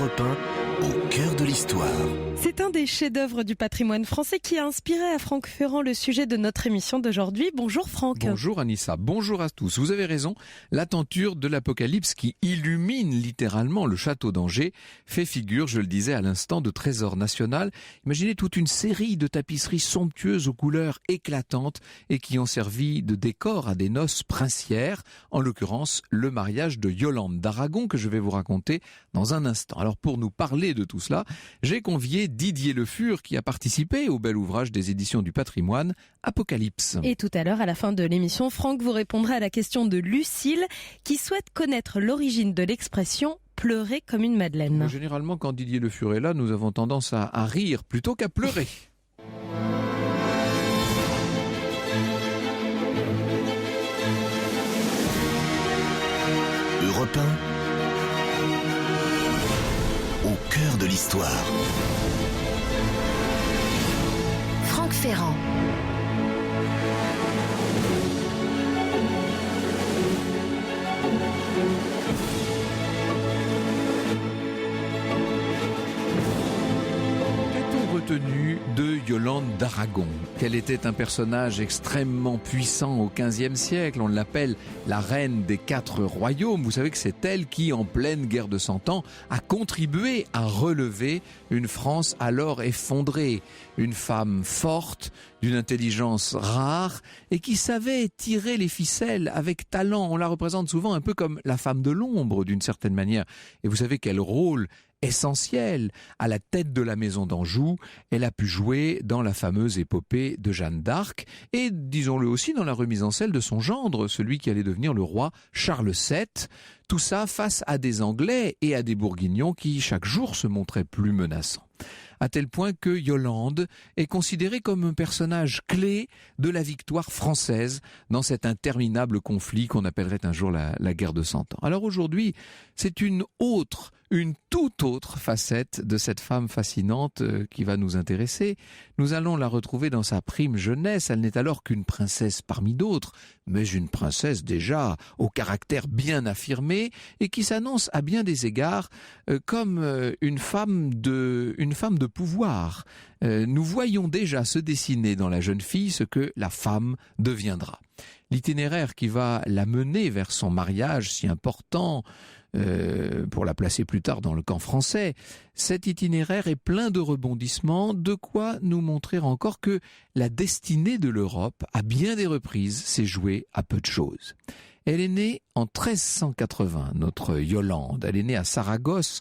Europe 1, au cœur de l'histoire. C'est un des chefs-d'œuvre du patrimoine français qui a inspiré à Franck Ferrand le sujet de notre émission d'aujourd'hui. Bonjour Franck. Bonjour Anissa, bonjour à tous. Vous avez raison, la tenture de l'Apocalypse qui illumine littéralement le château d'Angers fait figure, je le disais à l'instant, de trésor national. Imaginez toute une série de tapisseries somptueuses aux couleurs éclatantes et qui ont servi de décor à des noces princières, en l'occurrence le mariage de Yolande d'Aragon que je vais vous raconter dans un instant. Alors pour nous parler de tout cela, j'ai convié Didier Le Fur qui a participé au bel ouvrage des éditions du patrimoine Apocalypse. Et tout à l'heure, à la fin de l'émission, Franck vous répondra à la question de Lucille qui souhaite connaître l'origine de l'expression « pleurer comme une madeleine ». Généralement, quand Didier Le Fur est là, nous avons tendance à rire plutôt qu'à pleurer. Europe 1, au cœur de l'histoire. Franck Ferrand. Qu'a-t-on retenu de Yolande d'Aragon? Qu'elle était un personnage extrêmement puissant au XVe siècle. On l'appelle la reine des 4 royaumes. Vous savez que c'est elle qui, en pleine guerre de 100 ans, a contribué à relever une France alors effondrée. Une femme forte, d'une intelligence rare et qui savait tirer les ficelles avec talent. On la représente souvent un peu comme la femme de l'ombre d'une certaine manière. Et vous savez quel rôle essentiel à la tête de la maison d'Anjou elle a pu jouer dans la fameuse épopée de Jeanne d'Arc et, disons-le aussi, dans la remise en selle de son gendre, celui qui allait devenir le roi Charles VII. Tout ça face à des Anglais et à des Bourguignons qui chaque jour se montraient plus menaçants. À tel point que Yolande est considérée comme un personnage clé de la victoire française dans cet interminable conflit qu'on appellerait un jour la guerre de 100 ans. Alors aujourd'hui, c'est une toute autre facette de cette femme fascinante qui va nous intéresser. Nous allons la retrouver dans sa prime jeunesse. Elle n'est alors qu'une princesse parmi d'autres, mais une princesse déjà au caractère bien affirmé et qui s'annonce à bien des égards comme une femme de pouvoir. Nous voyons déjà se dessiner dans la jeune fille ce que la femme deviendra. L'itinéraire qui va la mener vers son mariage si important pour la placer plus tard dans le camp français, cet itinéraire est plein de rebondissements, de quoi nous montrer encore que la destinée de l'Europe, à bien des reprises, s'est jouée à peu de choses. Elle est née en 1380, notre Yolande. Elle est née à Saragosse,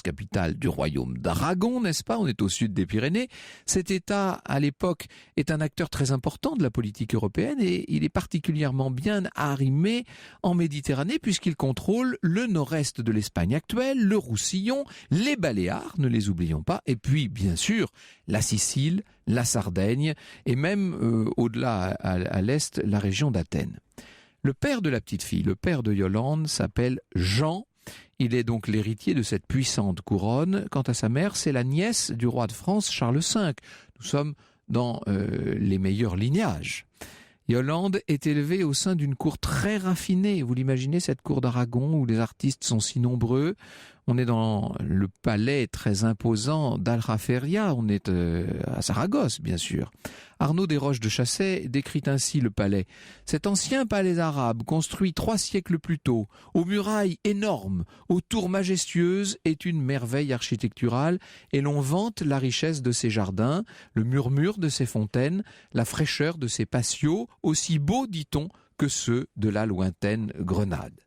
capitale du royaume d'Aragon, n'est-ce pas? On est au sud des Pyrénées. Cet État, à l'époque, est un acteur très important de la politique européenne et il est particulièrement bien arrimé en Méditerranée puisqu'il contrôle le nord-est de l'Espagne actuelle, le Roussillon, les Baléares, ne les oublions pas, et puis, bien sûr, la Sicile, la Sardaigne et même, au-delà à l'est, la région d'Athènes. Le père de la petite fille, le père de Yolande, s'appelle Jean. Il est donc l'héritier de cette puissante couronne. Quant à sa mère, c'est la nièce du roi de France, Charles V. Nous sommes dans les meilleurs lignages. Yolande est élevée au sein d'une cour très raffinée. Vous l'imaginez, cette cour d'Aragon où les artistes sont si nombreux. On est dans le palais très imposant d'Aljaferia. On est à Saragosse, bien sûr. Arnaud Desroches de Chassey décrit ainsi le palais. Cet ancien palais arabe, construit 3 siècles plus tôt, aux murailles énormes, aux tours majestueuses, est une merveille architecturale et l'on vante la richesse de ses jardins, le murmure de ses fontaines, la fraîcheur de ses patios, aussi beaux, dit-on, que ceux de la lointaine Grenade.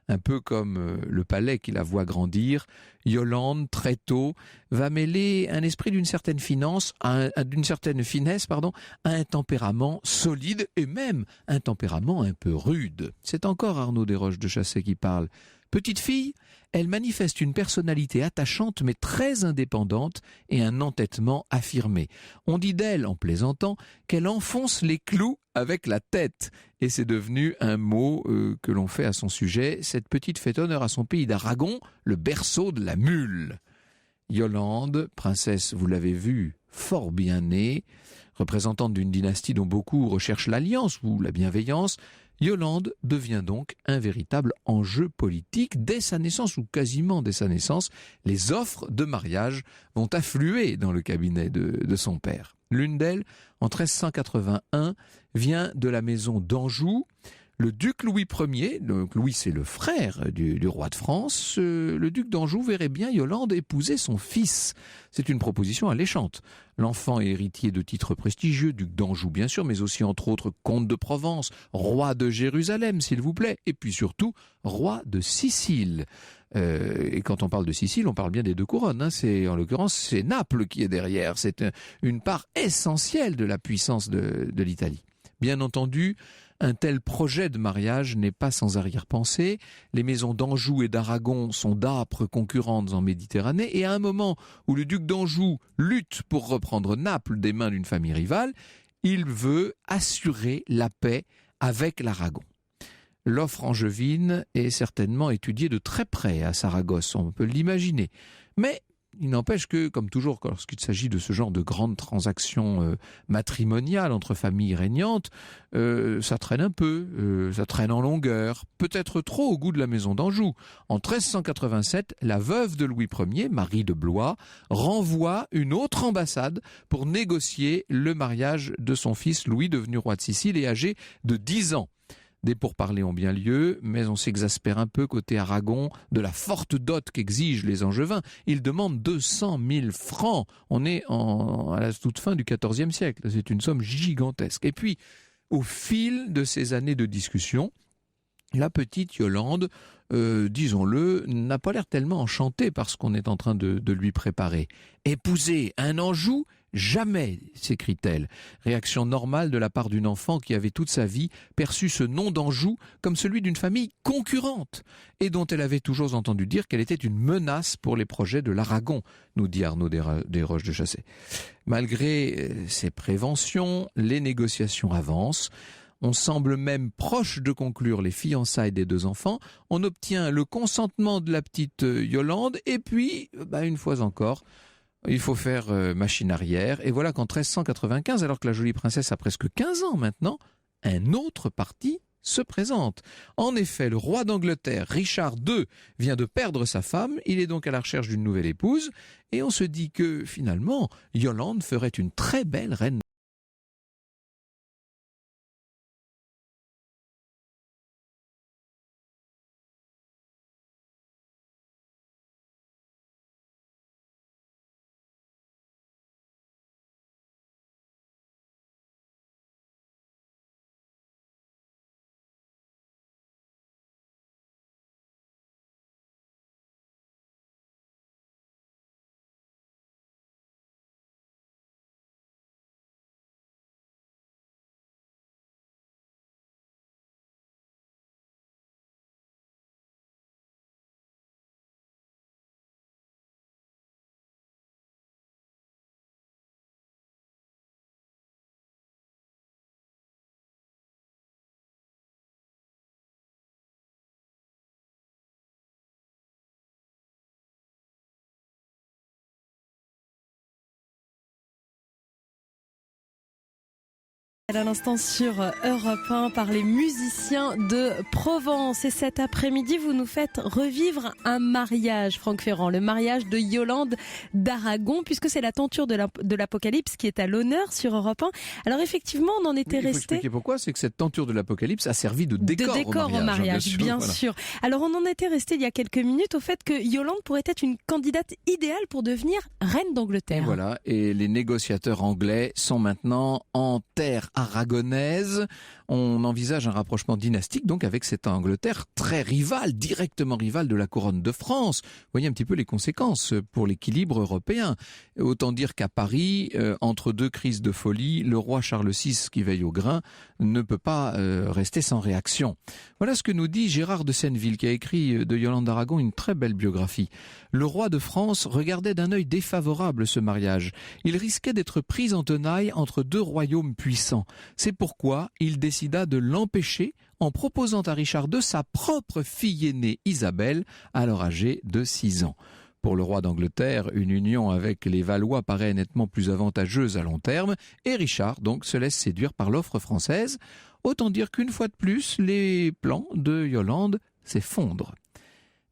Un peu comme le palais qui la voit grandir, Yolande, très tôt, va mêler un esprit d'une certaine finesse, à un tempérament solide et même un tempérament un peu rude. C'est encore Arnaud Desroches de Chassey qui parle. Petite fille, elle manifeste une personnalité attachante mais très indépendante et un entêtement affirmé. On dit d'elle, en plaisantant, qu'elle enfonce les clous avec la tête. Et c'est devenu un mot que l'on fait à son sujet. Cette petite fait honneur à son pays d'Aragon, le berceau de la mule. Yolande, princesse, vous l'avez vu, fort bien née, représentante d'une dynastie dont beaucoup recherchent l'alliance ou la bienveillance, Yolande devient donc un véritable enjeu politique dès sa naissance, ou quasiment dès sa naissance. Les offres de mariage vont affluer dans le cabinet de son père. L'une d'elles, en 1381, vient de la maison d'Anjou. Le duc Louis Ier, donc Louis c'est le frère du roi de France, le duc d'Anjou verrait bien Yolande épouser son fils. C'est une proposition alléchante. L'enfant est héritier de titres prestigieux, duc d'Anjou bien sûr, mais aussi entre autres comte de Provence, roi de Jérusalem s'il vous plaît, et puis surtout roi de Sicile. Et quand on parle de Sicile, on parle bien des deux couronnes. En l'occurrence, c'est Naples qui est derrière. C'est une part essentielle de la puissance de l'Italie. Bien entendu, un tel projet de mariage n'est pas sans arrière-pensée. Les maisons d'Anjou et d'Aragon sont d'âpres concurrentes en Méditerranée, et à un moment où le duc d'Anjou lutte pour reprendre Naples des mains d'une famille rivale, il veut assurer la paix avec l'Aragon. L'offre angevine est certainement étudiée de très près à Saragosse, on peut l'imaginer. Mais il n'empêche que, comme toujours, lorsqu'il s'agit de ce genre de grandes transactions matrimoniales entre familles régnantes, ça traîne un peu, ça traîne en longueur, peut-être trop au goût de la maison d'Anjou. En 1387, la veuve de Louis Ier, Marie de Blois, renvoie une autre ambassade pour négocier le mariage de son fils Louis, devenu roi de Sicile et âgé de 10 ans. Des pourparlers ont bien lieu, mais on s'exaspère un peu côté Aragon de la forte dot qu'exigent les Angevins. Ils demandent 200 000 francs. On est à la toute fin du XIVe siècle. C'est une somme gigantesque. Et puis, au fil de ces années de discussion, la petite Yolande, disons-le, n'a pas l'air tellement enchantée par ce qu'on est en train de lui préparer. Épouser un Anjou ? Jamais, s'écrie-t-elle. Réaction normale de la part d'une enfant qui avait toute sa vie perçu ce nom d'Anjou comme celui d'une famille concurrente et dont elle avait toujours entendu dire qu'elle était une menace pour les projets de l'Aragon, nous dit Arnaud Desroches de Chassé. Malgré ces préventions, les négociations avancent. On semble même proche de conclure les fiançailles des deux enfants. On obtient le consentement de la petite Yolande et puis, une fois encore, il faut faire machine arrière. Et voilà qu'en 1395, alors que la jolie princesse a presque 15 ans maintenant, un autre parti se présente. En effet, le roi d'Angleterre, Richard II, vient de perdre sa femme. Il est donc à la recherche d'une nouvelle épouse. Et on se dit que, finalement, Yolande ferait une très belle reine. À l'instant sur Europe 1 par les musiciens de Provence. Et cet après-midi, vous nous faites revivre un mariage, Franck Ferrand, le mariage de Yolande d'Aragon, puisque c'est la tenture de l'Apocalypse qui est à l'honneur sur Europe 1. Alors effectivement, on en était resté... Il faut expliquer pourquoi, c'est que cette tenture de l'Apocalypse a servi de décor au mariage, bien sûr. Alors on en était resté il y a quelques minutes au fait que Yolande pourrait être une candidate idéale pour devenir reine d'Angleterre. Et voilà, et les négociateurs anglais sont maintenant en terre aragonaise. On envisage un rapprochement dynastique donc avec cette Angleterre très rivale, directement rivale de la couronne de France. Vous voyez un petit peu les conséquences pour l'équilibre européen. Autant dire qu'à Paris, entre deux crises de folie, le roi Charles VI qui veille au grain ne peut pas rester sans réaction. Voilà ce que nous dit Gérard de Senneville qui a écrit de Yolande d'Aragon une très belle biographie. Le roi de France regardait d'un œil défavorable ce mariage. Il risquait d'être pris en tenaille entre deux royaumes puissants. C'est pourquoi il décida de l'empêcher en proposant à Richard II sa propre fille aînée Isabelle, alors âgée de 6 ans. Pour le roi d'Angleterre, une union avec les Valois paraît nettement plus avantageuse à long terme et Richard donc se laisse séduire par l'offre française. Autant dire qu'une fois de plus, les plans de Yolande s'effondrent.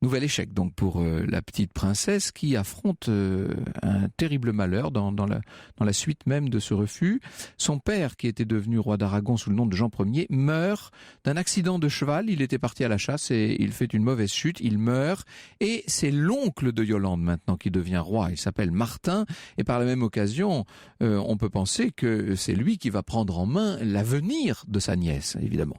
Nouvel échec donc pour la petite princesse qui affronte un terrible malheur dans la suite même de ce refus. Son père, qui était devenu roi d'Aragon sous le nom de Jean Ier, meurt d'un accident de cheval. Il était parti à la chasse et il fait une mauvaise chute, il meurt. Et c'est l'oncle de Yolande maintenant qui devient roi. Il s'appelle Martin et par la même occasion, on peut penser que c'est lui qui va prendre en main l'avenir de sa nièce, évidemment.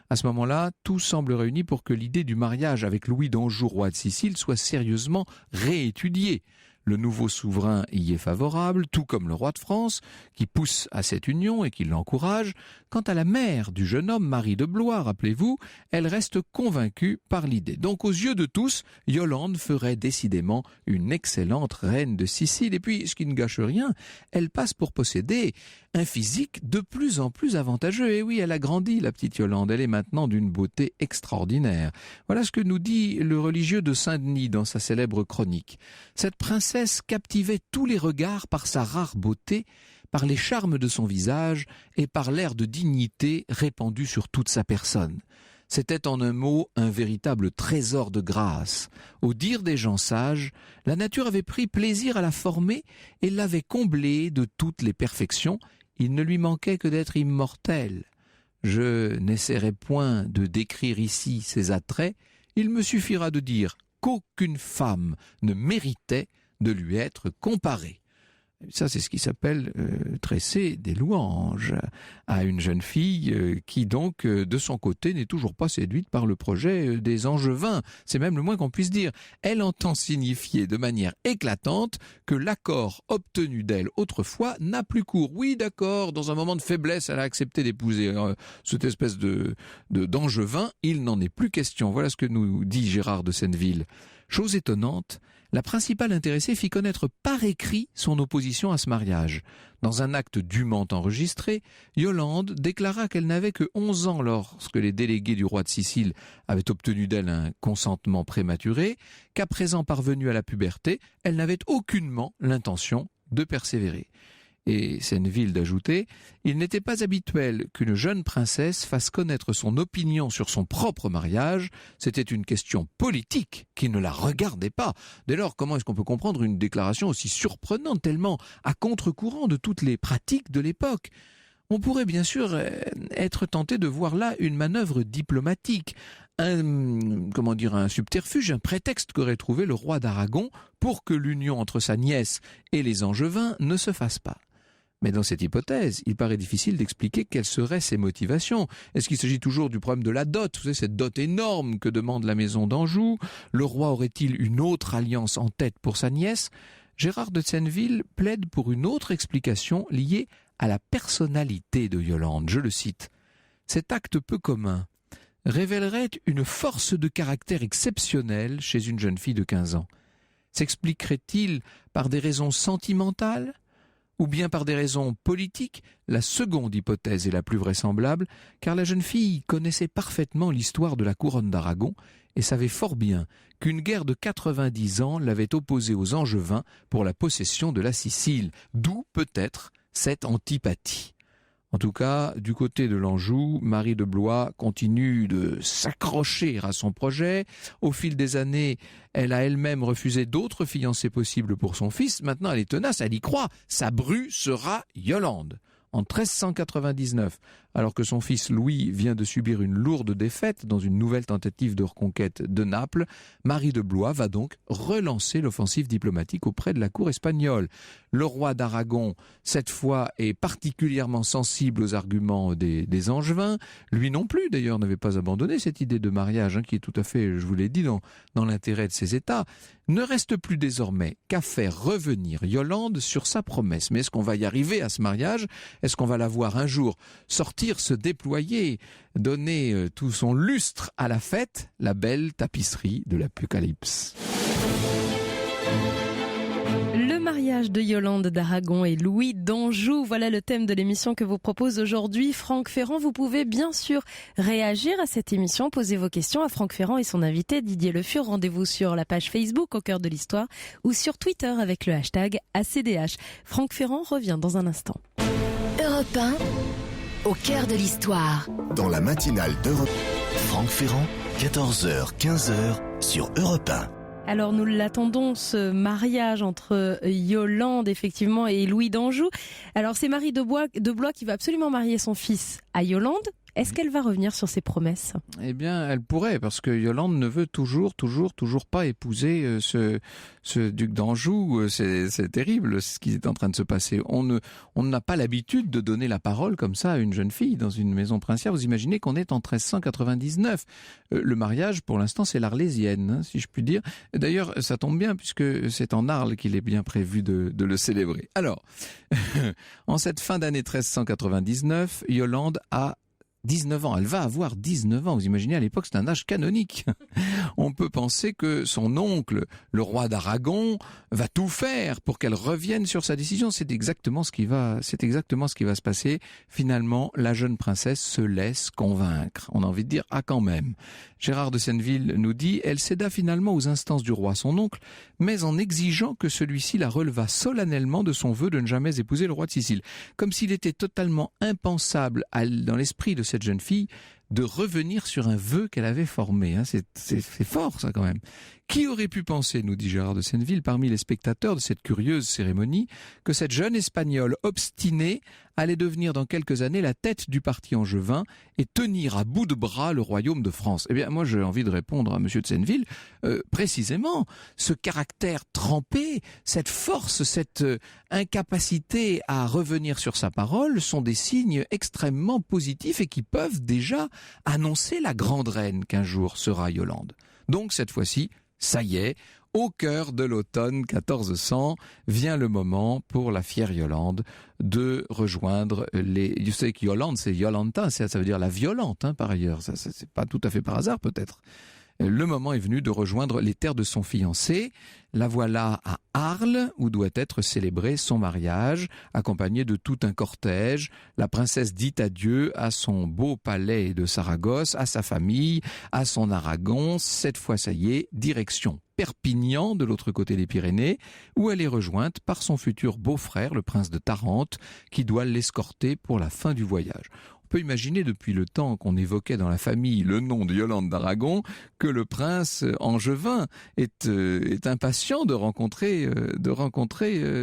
À ce moment-là, tout semble réuni pour que l'idée du mariage avec Louis d'Anjou, roi de Sicile, soit sérieusement réétudiée. Le nouveau souverain y est favorable, tout comme le roi de France, qui pousse à cette union et qui l'encourage. Quant à la mère du jeune homme, Marie de Blois, rappelez-vous, elle reste convaincue par l'idée. Donc aux yeux de tous, Yolande ferait décidément une excellente reine de Sicile. Et puis, ce qui ne gâche rien, elle passe pour posséder un physique de plus en plus avantageux. Et oui, elle a grandi, la petite Yolande. Elle est maintenant d'une beauté extraordinaire. Voilà ce que nous dit le religieux de Saint-Denis dans sa célèbre chronique. Cette princesse captivait tous les regards par sa rare beauté, par les charmes de son visage et par l'air de dignité répandu sur toute sa personne. C'était en un mot un véritable trésor de grâce. Au dire des gens sages, la nature avait pris plaisir à la former et l'avait comblée de toutes les perfections. Il ne lui manquait que d'être immortelle. Je n'essaierai point de décrire ici ses attraits, il me suffira de dire qu'aucune femme ne méritait de lui être comparée. Ça, c'est ce qui s'appelle tresser des louanges à une jeune fille qui, donc, de son côté, n'est toujours pas séduite par le projet des Angevins. C'est même le moins qu'on puisse dire. Elle entend signifier de manière éclatante que l'accord obtenu d'elle autrefois n'a plus cours. Oui, d'accord, dans un moment de faiblesse, elle a accepté d'épouser cette espèce d'Angevin. Il n'en est plus question. Voilà ce que nous dit Gérard de Senneville. Chose étonnante, la principale intéressée fit connaître par écrit son opposition à ce mariage. Dans un acte dûment enregistré, Yolande déclara qu'elle n'avait que 11 ans lorsque les délégués du roi de Sicile avaient obtenu d'elle un consentement prématuré, qu'à présent parvenue à la puberté, elle n'avait aucunement l'intention de persévérer. Et Senneville d'ajouter, il n'était pas habituel qu'une jeune princesse fasse connaître son opinion sur son propre mariage. C'était une question politique qui ne la regardait pas. Dès lors, comment est-ce qu'on peut comprendre une déclaration aussi surprenante, tellement à contre-courant de toutes les pratiques de l'époque ? On pourrait bien sûr être tenté de voir là une manœuvre diplomatique, un subterfuge, un prétexte qu'aurait trouvé le roi d'Aragon pour que l'union entre sa nièce et les Angevins ne se fasse pas. Mais dans cette hypothèse, il paraît difficile d'expliquer quelles seraient ses motivations. Est-ce qu'il s'agit toujours du problème de la dot ? Vous savez, cette dot énorme que demande la maison d'Anjou. Le roi aurait-il une autre alliance en tête pour sa nièce ? Gérard de Senneville plaide pour une autre explication liée à la personnalité de Yolande. Je le cite. « Cet acte peu commun révélerait une force de caractère exceptionnelle chez une jeune fille de 15 ans. S'expliquerait-il par des raisons sentimentales ? Ou bien par des raisons politiques? La seconde hypothèse est la plus vraisemblable, car la jeune fille connaissait parfaitement l'histoire de la couronne d'Aragon et savait fort bien qu'une guerre de 90 ans l'avait opposée aux Angevins pour la possession de la Sicile, d'où peut-être cette antipathie. En tout cas, du côté de l'Anjou, Marie de Blois continue de s'accrocher à son projet. Au fil des années, elle a elle-même refusé d'autres fiancées possibles pour son fils. Maintenant, elle est tenace, elle y croit. Sa bru sera Yolande. En 1399, alors que son fils Louis vient de subir une lourde défaite dans une nouvelle tentative de reconquête de Naples, Marie de Blois va donc relancer l'offensive diplomatique auprès de la cour espagnole. Le roi d'Aragon, cette fois, est particulièrement sensible aux arguments des Angevins. Lui non plus, d'ailleurs, n'avait pas abandonné cette idée de mariage, qui est tout à fait, je vous l'ai dit, dans l'intérêt de ses États. Ne reste plus désormais qu'à faire revenir Yolande sur sa promesse. Mais est-ce qu'on va y arriver à ce mariage ? Est-ce qu'on va la voir un jour sortir, se déployer, donner tout son lustre à la fête, la belle tapisserie de l'Apocalypse ? Le mariage de Yolande d'Aragon et Louis d'Anjou, voilà le thème de l'émission que vous propose aujourd'hui Franck Ferrand. Vous pouvez bien sûr réagir à cette émission, poser vos questions à Franck Ferrand et son invité Didier Le Fur. Rendez-vous sur la page Facebook Au cœur de l'histoire ou sur Twitter avec le hashtag ACDH. Franck Ferrand revient dans un instant. Europe 1, Au cœur de l'histoire. Dans la matinale d'Europe, Franck Ferrand, 14h, 15h sur Europe 1. Alors nous l'attendons, ce mariage entre Yolande effectivement et Louis d'Anjou. Alors c'est Marie de Blois qui va absolument marier son fils à Yolande. Est-ce qu'elle va revenir sur ses promesses ? Eh bien, elle pourrait, parce que Yolande ne veut toujours pas épouser ce duc d'Anjou. C'est terrible ce qui est en train de se passer. On n'a pas l'habitude de donner la parole comme ça à une jeune fille dans une maison princière. Vous imaginez qu'on est en 1399. Le mariage, pour l'instant, c'est l'Arlésienne, hein, si je puis dire. D'ailleurs, ça tombe bien, puisque c'est en Arles qu'il est bien prévu de le célébrer. Alors, en cette fin d'année 1399, Yolande a 19 ans, elle va avoir 19 ans. Vous imaginez, à l'époque, c'est un âge canonique. On peut penser que son oncle, le roi d'Aragon, va tout faire pour qu'elle revienne sur sa décision. C'est exactement ce qui va se passer. Finalement, la jeune princesse se laisse convaincre. On a envie de dire, ah quand même. Gérard de Senneville nous dit, elle céda finalement aux instances du roi, son oncle, mais en exigeant que celui-ci la relevât solennellement de son vœu de ne jamais épouser le roi de Sicile. Comme s'il était totalement impensable dans l'esprit de cette jeune fille de revenir sur un vœu qu'elle avait formé. C'est fort ça quand même. Qui aurait pu penser, nous dit Gérard de Senneville, parmi les spectateurs de cette curieuse cérémonie, que cette jeune Espagnole obstinée allait devenir dans quelques années la tête du parti angevin et tenir à bout de bras le royaume de France ? Eh bien, moi j'ai envie de répondre à monsieur de Senneville, précisément, ce caractère trempé, cette force, cette incapacité à revenir sur sa parole sont des signes extrêmement positifs et qui peuvent déjà annoncer la grande reine qu'un jour sera Yolande. Donc cette fois-ci, ça y est, au cœur de l'automne 1400, vient le moment pour la fière Yolande de rejoindre les... Vous savez que Yolande, c'est Yolanta, ça veut dire la violente, hein, par ailleurs. Ça, c'est pas tout à fait par hasard, peut-être. Le moment est venu de rejoindre les terres de son fiancé. La voilà à Arles, où doit être célébré son mariage, accompagné de tout un cortège. La princesse dit adieu à son beau palais de Saragosse, à sa famille, à son Aragon. Cette fois, ça y est, direction Perpignan, de l'autre côté des Pyrénées, où elle est rejointe par son futur beau-frère, le prince de Tarente, qui doit l'escorter pour la fin du voyage. On peut imaginer depuis le temps qu'on évoquait dans la famille le nom de Yolande d'Aragon que le prince angevin est impatient de rencontrer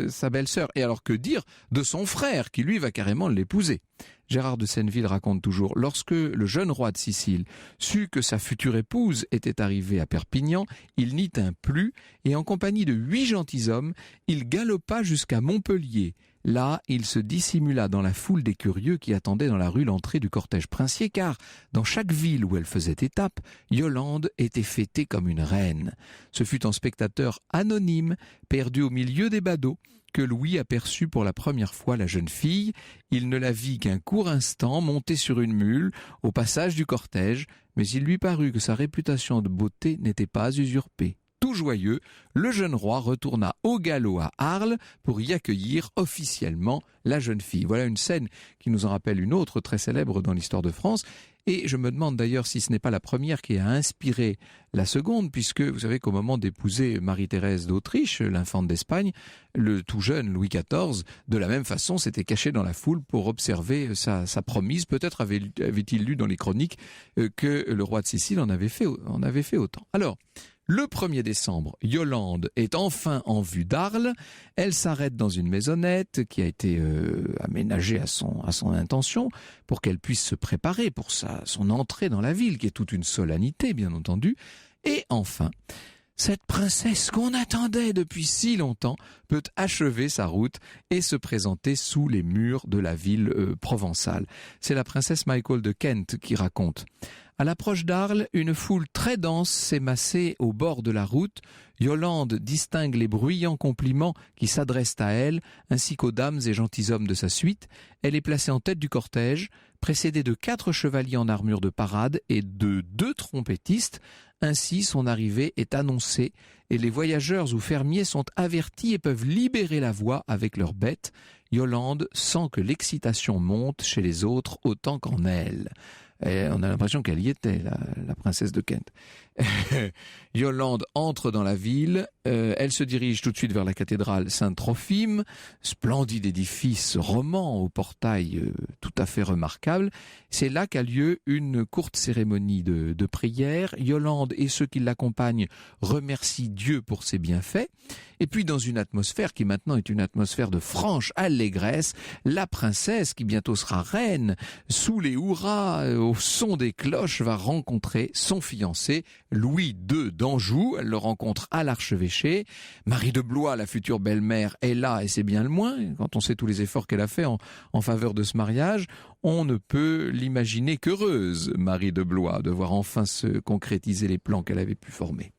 sa belle-sœur. Et alors que dire de son frère qui lui va carrément l'épouser ? Gérard de Senneville raconte toujours, lorsque le jeune roi de Sicile sut que sa future épouse était arrivée à Perpignan, il n'y tint plus et en compagnie de 8 gentilshommes, il galopa jusqu'à Montpellier. Là, il se dissimula dans la foule des curieux qui attendaient dans la rue l'entrée du cortège princier, car dans chaque ville où elle faisait étape, Yolande était fêtée comme une reine. Ce fut en spectateur anonyme, perdu au milieu des badauds, que Louis aperçut pour la première fois la jeune fille. Il ne la vit qu'un court instant montée sur une mule au passage du cortège, mais il lui parut que sa réputation de beauté n'était pas usurpée. Tout joyeux, le jeune roi retourna au galop à Arles pour y accueillir officiellement la jeune fille. Voilà une scène qui nous en rappelle une autre très célèbre dans l'histoire de France. Et je me demande d'ailleurs si ce n'est pas la première qui a inspiré la seconde, puisque vous savez qu'au moment d'épouser Marie-Thérèse d'Autriche, l'infante d'Espagne, le tout jeune Louis XIV, de la même façon, s'était caché dans la foule pour observer sa promise. Peut-être avait-il lu dans les chroniques que le roi de Sicile en avait fait autant. Alors, le 1er décembre, Yolande est enfin en vue d'Arles. Elle s'arrête dans une maisonnette qui a été aménagée à son intention pour qu'elle puisse se préparer pour son entrée dans la ville, qui est toute une solennité, bien entendu. Et enfin, cette princesse qu'on attendait depuis si longtemps peut achever sa route et se présenter sous les murs de la ville provençale. C'est la princesse Michael de Kent qui raconte. À l'approche d'Arles, une foule très dense s'est massée au bord de la route. Yolande distingue les bruyants compliments qui s'adressent à elle, ainsi qu'aux dames et gentilshommes de sa suite. Elle est placée en tête du cortège, précédée de 4 chevaliers en armure de parade et de 2 trompettistes. Ainsi, son arrivée est annoncée et les voyageurs ou fermiers sont avertis et peuvent libérer la voie avec leurs bêtes. Yolande sent que l'excitation monte chez les autres autant qu'en elle. Et on a l'impression qu'elle y était, la princesse de Kent. Yolande entre dans la ville, elle se dirige tout de suite vers la cathédrale Saint-Trophime, splendide édifice roman au portail tout à fait remarquable. C'est là qu'a lieu une courte cérémonie de prière. Yolande et ceux qui l'accompagnent remercient Dieu pour ses bienfaits. Et puis dans une atmosphère qui maintenant est une atmosphère de franche allégresse, la princesse, qui bientôt sera reine, sous les hurrahs, au son des cloches, va rencontrer son fiancé, Louis II d'Anjou. Elle le rencontre à l'archevêché. Marie de Blois, la future belle-mère, est là, et c'est bien le moins. Quand on sait tous les efforts qu'elle a fait en faveur de ce mariage, on ne peut l'imaginer qu'heureuse, Marie de Blois, de voir enfin se concrétiser les plans qu'elle avait pu former.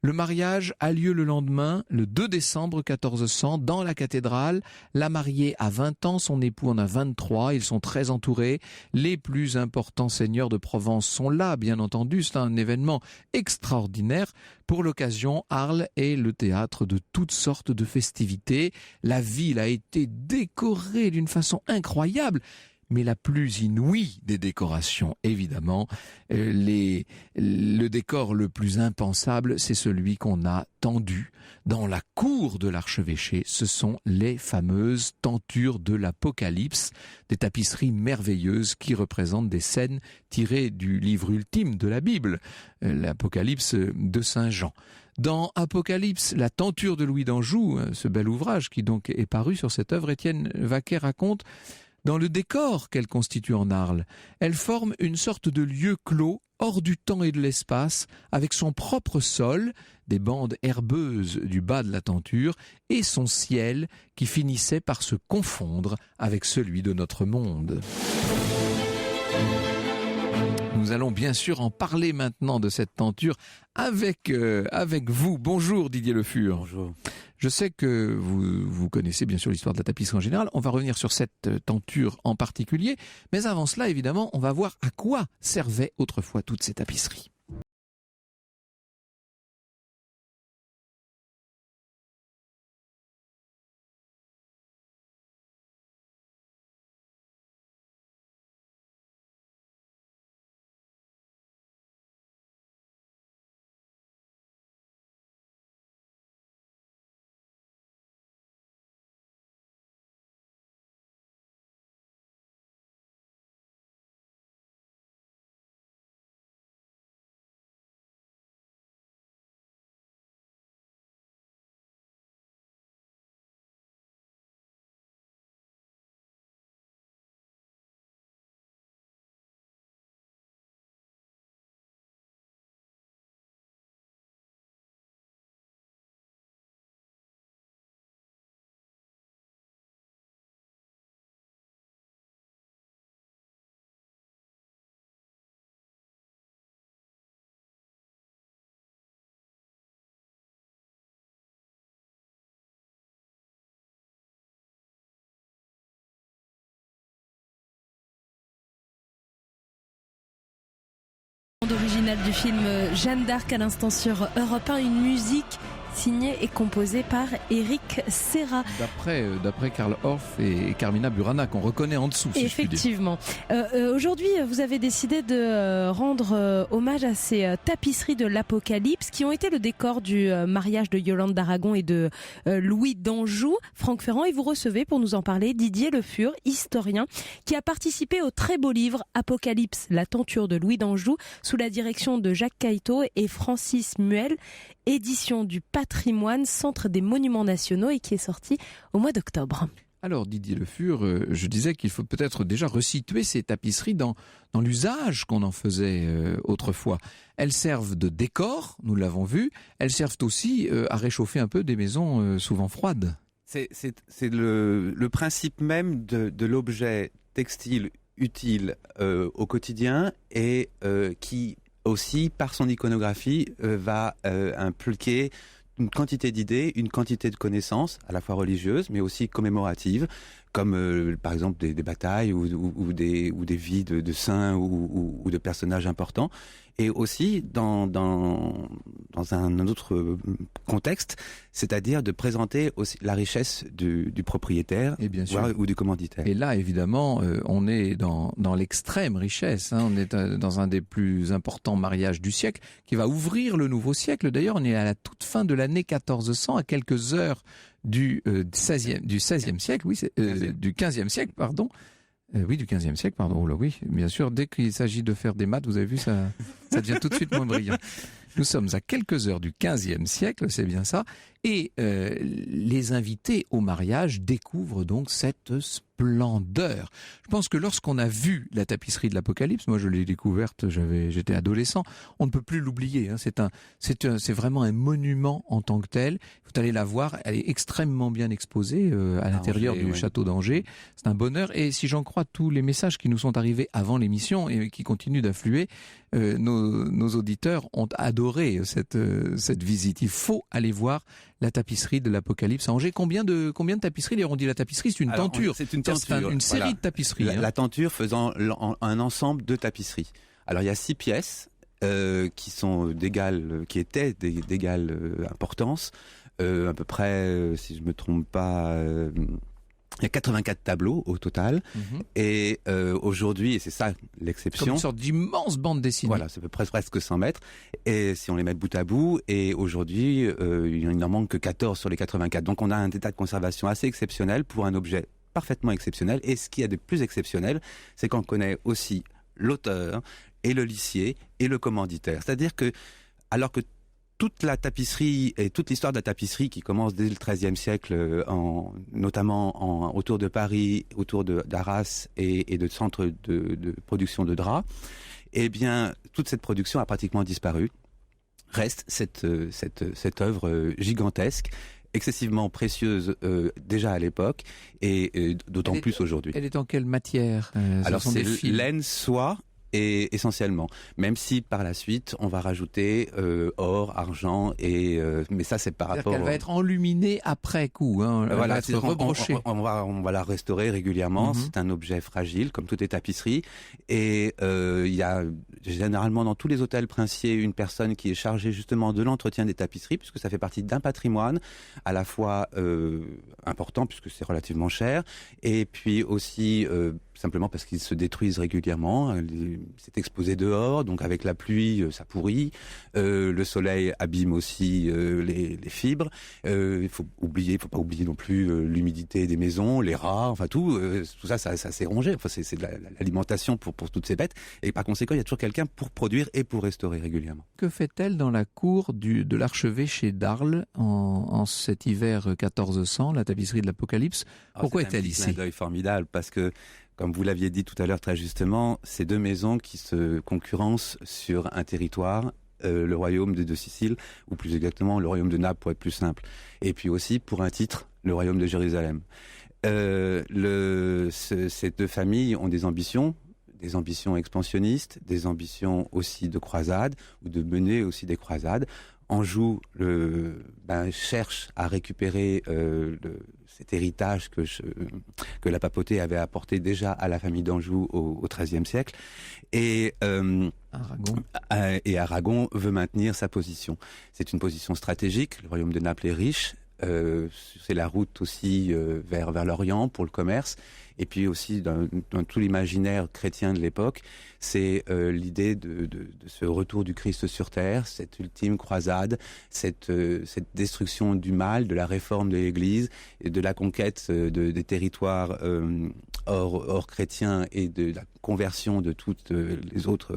Le mariage a lieu le lendemain, le 2 décembre 1400, dans la cathédrale. La mariée a 20 ans, son époux en a 23. Ils sont très entourés. Les plus importants seigneurs de Provence sont là, bien entendu. C'est un événement extraordinaire. Pour l'occasion, Arles est le théâtre de toutes sortes de festivités. La ville a été décorée d'une façon incroyable. Mais la plus inouïe des décorations, évidemment, le décor le plus impensable, c'est celui qu'on a tendu dans la cour de l'archevêché. Ce sont les fameuses tentures de l'Apocalypse, des tapisseries merveilleuses qui représentent des scènes tirées du livre ultime de la Bible, l'Apocalypse de Saint Jean. Dans Apocalypse, la tenture de Louis d'Anjou, ce bel ouvrage qui donc est paru sur cette œuvre, Étienne Vaquet raconte: dans le décor qu'elle constitue en Arles, elle forme une sorte de lieu clos, hors du temps et de l'espace, avec son propre sol, des bandes herbeuses du bas de la tenture, et son ciel qui finissait par se confondre avec celui de notre monde. Nous allons bien sûr en parler maintenant de cette tenture avec vous. Bonjour Didier Le Fur. Bonjour. Je sais que vous connaissez bien sûr l'histoire de la tapisserie en général. On va revenir sur cette tenture en particulier. Mais avant cela, évidemment, on va voir à quoi servaient autrefois toutes ces tapisseries. Original du film Jeanne d'Arc à l'instant sur Europe 1, une musique signée et composée par Eric Serra. D'après Karl Orff et Carmina Burana, qu'on reconnaît en dessous. Si effectivement. Aujourd'hui, vous avez décidé de rendre hommage à ces tapisseries de l'Apocalypse qui ont été le décor du mariage de Yolande d'Aragon et de Louis d'Anjou. Franck Ferrand, et vous recevez pour nous en parler Didier Le Fur, historien, qui a participé au très beau livre Apocalypse, la tenture de Louis d'Anjou, sous la direction de Jacques Cailleteau et Francis Muel, édition du Patrimoine, Centre des Monuments Nationaux, et qui est sorti au mois d'octobre. Alors Didier Le Fur, je disais qu'il faut peut-être déjà resituer ces tapisseries dans l'usage qu'on en faisait autrefois. Elles servent de décor, nous l'avons vu, elles servent aussi à réchauffer un peu des maisons souvent froides. C'est le principe même de l'objet textile utile au quotidien et qui aussi, par son iconographie, va impliquer une quantité d'idées, une quantité de connaissances, à la fois religieuses, mais aussi commémoratives, comme par exemple des batailles ou des vies de saints ou de personnages importants. et aussi dans un autre contexte, c'est-à-dire de présenter aussi la richesse du propriétaire Et bien sûr. ou du commanditaire. Et là, évidemment, on est dans l'extrême richesse. On est dans un des plus importants mariages du siècle qui va ouvrir le nouveau siècle. D'ailleurs, on est à la toute fin de l'année 1400, à quelques heures du 16e siècle, du 15e siècle, pardon. Oui, du 15e siècle, pardon. Oh là, oui, bien sûr, dès qu'il s'agit de faire des maths, vous avez vu, ça devient tout de suite moins brillant. Nous sommes à quelques heures du 15e siècle, c'est bien ça. Et les invités au mariage découvrent donc cette splendeur. Je pense que lorsqu'on a vu la tapisserie de l'Apocalypse, moi je l'ai découverte, j'étais adolescent, on ne peut plus l'oublier. C'est vraiment un monument en tant que tel. Il faut aller la voir, elle est extrêmement bien exposée à l'intérieur du château d'Angers. C'est un bonheur. Et si j'en crois tous les messages qui nous sont arrivés avant l'émission et qui continuent d'affluer, nos auditeurs ont adoré cette visite. Il faut aller voir la tapisserie de l'Apocalypse à Angers. Combien de tapisseries? D'ailleurs, on dit la tapisserie, c'est une tenture. C'est une tenture. Une série de tapisseries. La tenture faisant un ensemble de tapisseries. Alors, il y a 6 pièces qui étaient d'égale importance. À peu près, si je me trompe pas, il y a 84 tableaux au total. Et aujourd'hui, et c'est ça l'exception. Comme une sorte d'immense bande dessinée. Voilà, c'est à peu près presque 100 mètres. Et si on les met bout à bout, et aujourd'hui, il n'en manque que 14 sur les 84. Donc on a un état de conservation assez exceptionnel pour un objet parfaitement exceptionnel. Et ce qu'il y a de plus exceptionnel, c'est qu'on connaît aussi l'auteur et le lissier et le commanditaire. C'est-à-dire que, alors que toute la tapisserie et toute l'histoire de la tapisserie qui commence dès le XIIIe siècle, notamment autour de Paris, autour d'Arras et de centres de production de draps, eh bien, toute cette production a pratiquement disparu. Reste cette œuvre gigantesque, excessivement précieuse déjà à l'époque et d'autant plus aujourd'hui. Elle est en quelle matière? Alors c'est laine, soie. Et essentiellement, même si par la suite on va rajouter or, argent mais ça c'est par rapport. Elle va être enluminée après coup, elle va être rebrochée. On va la restaurer régulièrement. C'est un objet fragile comme toutes les tapisseries et il y a généralement dans tous les hôtels princiers une personne qui est chargée justement de l'entretien des tapisseries puisque ça fait partie d'un patrimoine à la fois important puisque c'est relativement cher et puis aussi simplement parce qu'ils se détruisent régulièrement. C'est exposé dehors, donc avec la pluie, ça pourrit. Le soleil abîme aussi les fibres. Il faut pas oublier non plus l'humidité des maisons, les rats, enfin tout ça s'est rongé. Enfin, c'est de l'alimentation pour toutes ces bêtes. Et par conséquent, il y a toujours quelqu'un pour produire et pour restaurer régulièrement. Que fait-elle dans la cour de l'archevêché d'Arles en cet hiver 1400, la tapisserie de l'Apocalypse? Pourquoi est-elle ici? C'est un deuil formidable parce que, comme vous l'aviez dit tout à l'heure très justement, c'est 2 maisons qui se concurrencent sur un territoire, le royaume de Sicile, ou plus exactement le royaume de Naples pour être plus simple. Et puis aussi, pour un titre, le royaume de Jérusalem. Ces 2 familles ont des ambitions expansionnistes, des ambitions aussi de croisade, ou de mener aussi des croisades. Anjou cherche à récupérer cet héritage que la papauté avait apporté déjà à la famille d'Anjou au XIIIe siècle. Et Aragon veut maintenir sa position. C'est une position stratégique. Le royaume de Naples est riche. C'est la route aussi vers l'Orient pour le commerce. Et puis aussi dans tout l'imaginaire chrétien de l'époque, c'est l'idée de ce retour du Christ sur terre, cette ultime croisade, cette destruction du mal, de la réforme de l'Église, et de la conquête des territoires hors chrétiens et de la conversion de toutes les autres,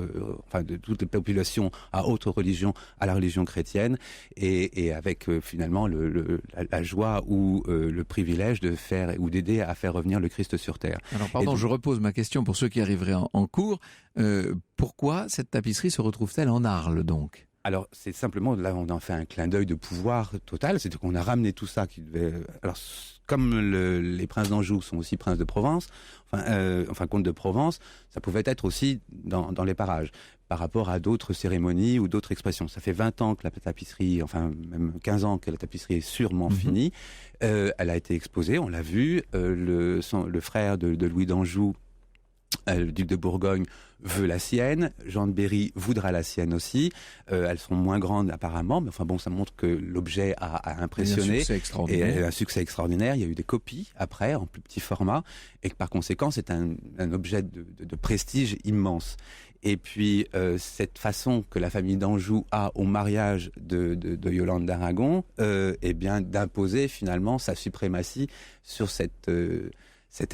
de toutes les populations à autre religion, à la religion chrétienne, et avec finalement la joie ou le privilège de faire ou d'aider à faire revenir le Christ sur terre. Alors pardon, je repose ma question pour ceux qui arriveraient en cours. Pourquoi cette tapisserie se retrouve-t-elle en Arles donc? Alors c'est simplement, là on en fait un clin d'œil de pouvoir total, c'est qu'on a ramené tout ça qui devait... Alors comme les princes d'Anjou sont aussi princes de Provence, comtes de Provence, ça pouvait être aussi dans les parages, par rapport à d'autres cérémonies ou d'autres expressions. Ça fait 20 ans que la tapisserie, même 15 ans que la tapisserie est sûrement finie. Elle a été exposée, on l'a vu, le frère de Louis d'Anjou Le duc de Bourgogne veut la sienne, Jean de Berry voudra la sienne aussi. Elles sont moins grandes apparemment, mais enfin bon, ça montre que l'objet a impressionné. Et un succès extraordinaire. Il y a eu des copies après, en plus petit format, et que par conséquent, c'est un objet de prestige immense. Et puis, cette façon que la famille d'Anjou a au mariage de Yolande d'Aragon, eh bien, d'imposer finalement sa suprématie sur cet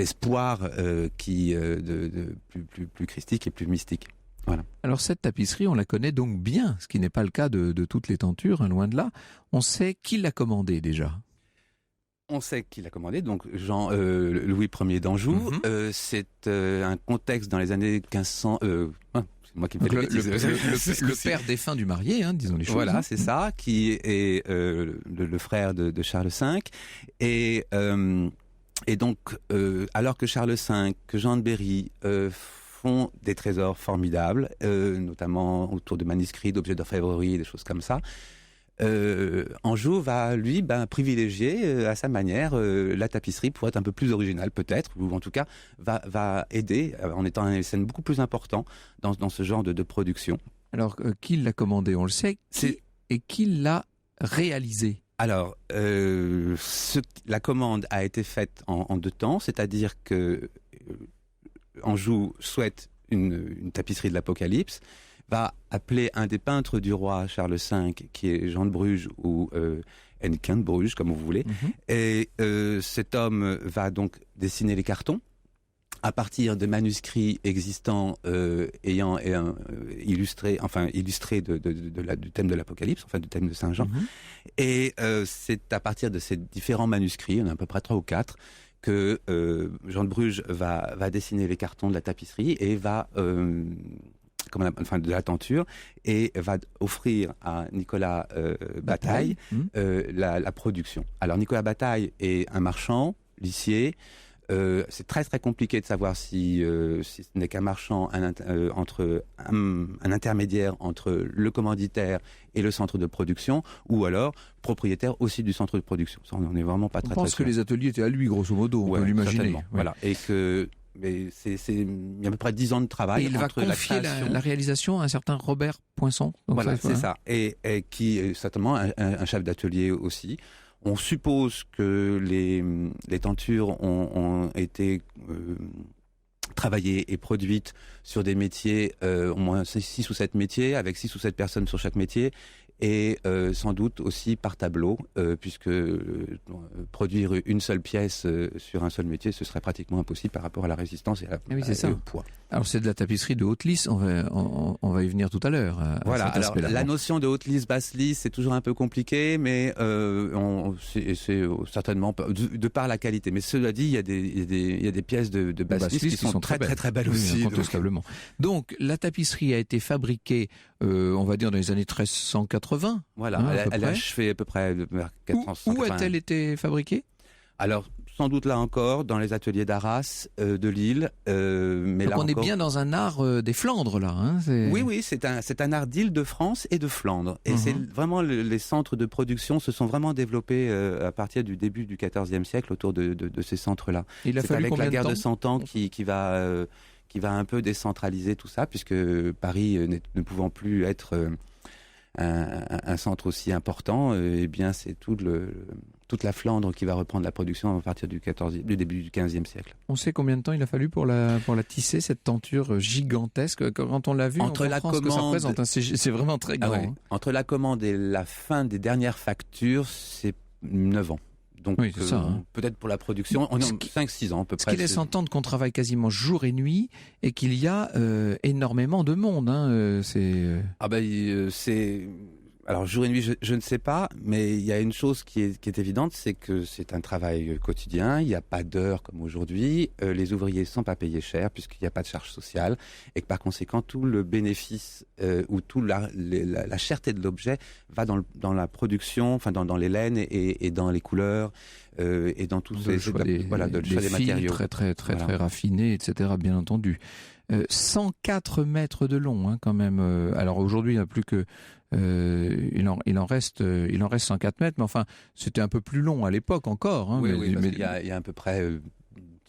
espoir plus christique et plus mystique. Voilà. Alors cette tapisserie, on la connaît donc bien, ce qui n'est pas le cas de toutes les tentures, hein, loin de là. On sait qui l'a commandée déjà. On sait qui l'a commandé, donc Louis Ier d'Anjou. C'est un contexte dans les années 1500. C'est moi qui me fais le père défunt du marié, hein, disons les choses. Voilà, c'est ça, qui est le frère de Charles V. Et donc, alors que Charles V, que Jean de Berry font des trésors formidables, notamment autour de manuscrits, d'objets d'orfèvrerie, des choses comme ça, Anjou va, lui, privilégier à sa manière la tapisserie pour être un peu plus originale peut-être, ou en tout cas va aider en étant un scène beaucoup plus important dans ce genre de production. Alors, qui l'a commandé, on le sait, et qui l'a réalisé? Alors, la commande a été faite en 2 temps, c'est-à-dire que Anjou souhaite une tapisserie de l'Apocalypse, va appeler un des peintres du roi Charles V, qui est Jean de Bruges ou Hennequin de Bruges, comme vous voulez. Et cet homme va donc dessiner les cartons à partir de manuscrits existants ayant illustré du thème de l'Apocalypse, enfin du thème de Saint Jean. Et c'est à partir de ces différents manuscrits, il y en a à peu près 3 ou 4, que Jean de Bruges va dessiner les cartons de la tapisserie et de la tenture, et va offrir à Nicolas Bataille la production. Alors Nicolas Bataille est un marchand, lissier. C'est très très compliqué de savoir si ce n'est qu'un marchand, un intermédiaire entre le commanditaire et le centre de production, ou alors propriétaire aussi du centre de production. Ça, on n'est vraiment pas très sûr. Je pense que les ateliers étaient à lui, grosso modo, on peut l'imaginer. Ouais. Voilà. Et que il y a à peu près 10 ans de travail. Et il va confier la réalisation à un certain Robert Poinçon. Donc voilà, c'est ça. Et qui est certainement un chef d'atelier aussi. On suppose que les tentures ont été travaillées et produites sur des métiers, au moins 6 ou 7 métiers, avec 6 ou 7 personnes sur chaque métier, et sans doute aussi par tableau, puisque produire une seule pièce sur un seul métier, ce serait pratiquement impossible par rapport à la résistance et au poids. Alors c'est de la tapisserie de haute lisse, on va y venir tout à l'heure. Voilà, alors la notion de haute lisse, basse lisse, c'est toujours un peu compliqué, mais c'est certainement de par la qualité. Mais cela dit, il y a des pièces de basse lisse qui sont très très très belles aussi. Incontestablement. Donc la tapisserie a été fabriquée, on va dire dans les années 1380. Voilà, elle a achevé à peu près vers 480. Où a-t-elle été fabriquée? Alors, sans doute là encore, dans les ateliers d'Arras, de Lille. Mais donc là on est bien dans un art des Flandres, là. Hein, oui, c'est un art d'Île-de-France et de Flandre. Et c'est vraiment les centres de production se sont vraiment développés à partir du début du XIVe siècle autour de ces centres-là. C'est avec la guerre de 100 ans qui va un peu décentraliser tout ça, puisque Paris ne pouvant plus être un centre aussi important, eh bien c'est toute la Flandre qui va reprendre la production à partir du début du XVe siècle. On sait combien de temps il a fallu pour la tisser, cette tenture gigantesque? Quand on l'a vu, entre la commande, ce que ça représente, c'est vraiment très grand. Ouais. Entre la commande et la fin des dernières factures, c'est 9 ans. Donc oui, c'est ça, peut-être pour la production, on est 5-6 ans à peu près. Ce qui laisse entendre qu'on travaille quasiment jour et nuit et qu'il y a énormément de monde. Alors jour et nuit, je ne sais pas, mais il y a une chose qui est évidente, c'est que c'est un travail quotidien, il n'y a pas d'heures comme aujourd'hui, les ouvriers ne sont pas payés cher puisqu'il n'y a pas de charge sociale, et que par conséquent tout le bénéfice ou toute la cherté de l'objet va dans la production, enfin dans les laines et dans les couleurs et dans tous le choix des matériaux très raffinés, etc. Bien entendu. 104 mètres de long, quand même. Alors aujourd'hui, il n'y a plus que il en reste 104 mètres, mais enfin, c'était un peu plus long à l'époque encore. Oui, mais il y a à peu près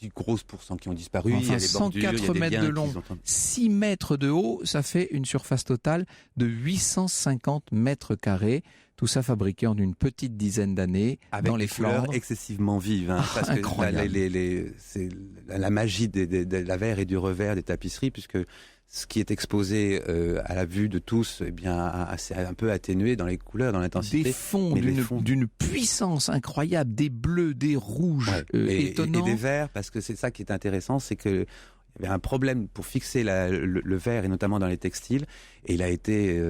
petits grosses pourcents qui ont disparu. Enfin, il y a les bordures, 104 il y a des mètres liens de qui long, sont- 6 mètres de haut, ça fait une surface totale de 850 mètres carrés. Tout ça fabriqué en une petite dizaine d'années avec dans les des couleurs Flandres. excessivement vives, hein, parce que Incroyable. c'est la magie de l'avers et du revers des tapisseries, puisque ce qui est exposé à la vue de tous, eh bien, c'est un peu atténué dans les couleurs, dans l'intensité. Des fonds mais les fonds- d'une puissance incroyable, des bleus, des rouges, Ouais. étonnants. Et des verts, parce que c'est ça qui est intéressant, c'est que il y avait un problème pour fixer le verre, et notamment dans les textiles, et il a été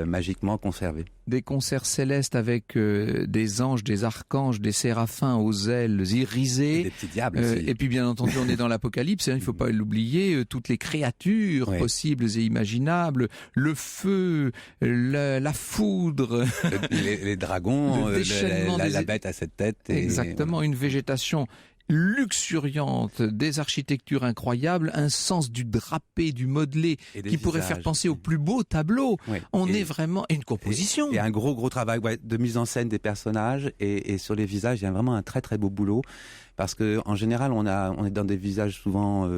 magiquement conservé. Des concerts célestes avec des anges, des archanges, des séraphins aux ailes Et irisées. des petits diables aussi. Et puis bien entendu, on est dans l'Apocalypse, hein, il ne faut pas l'oublier, toutes les créatures Ouais. possibles et imaginables, le feu, la foudre, Les dragons, Le déchaînement la des- bête à 7 têtes. Et, exactement, une végétation luxuriante, des architectures incroyables, un sens du drapé, du modelé, et des qui pourrait faire visages. penser au plus beau tableau. Ouais. On Et- est vraiment... Et une composition. Et un gros travail de mise en scène des personnages, et sur les visages, il y a vraiment un très beau boulot, parce que en général, on est dans des visages souvent